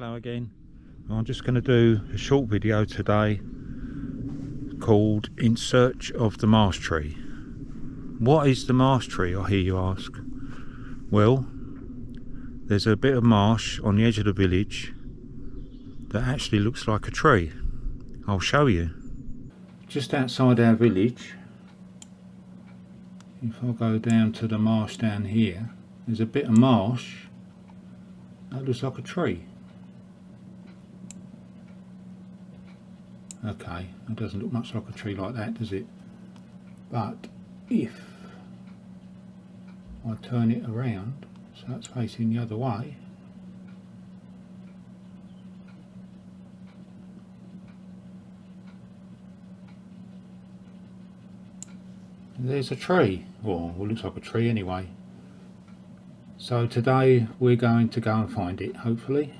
Hello again. I'm just going to do a short video today called In Search of the Marsh Tree. What is the marsh tree, I hear you ask? Well, there's a bit of marsh on the edge of the village that actually looks like a tree. I'll show you. Just outside our village, if I go down to the marsh down here, there's a bit of marsh that looks like a tree. Okay, it doesn't look much like a tree like that, does it? But if I turn it around so it's facing the other way, there's a tree, or it looks like a tree anyway. So today we're going to go and find it, hopefully.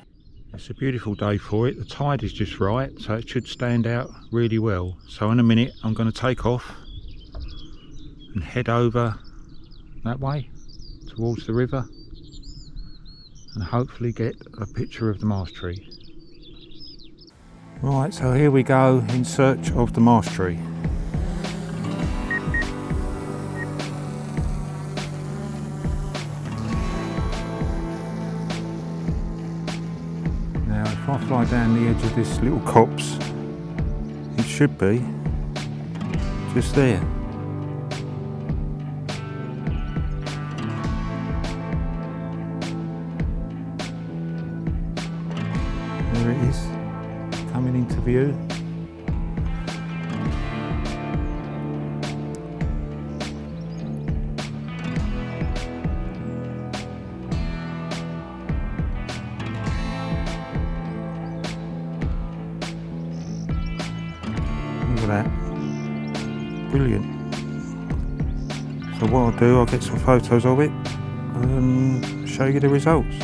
It's a beautiful day for it. The tide is just right, so it should stand out really well. So in a minute I'm going to take off and head over that way towards the river and hopefully get a picture of the marsh tree. Right, so here we go in search of the marsh tree. Now if I fly down the edge of this little copse, it should be just there. There it is, coming into view. Look at that, brilliant. So what I'll do, I'll get some photos of it and show you the results.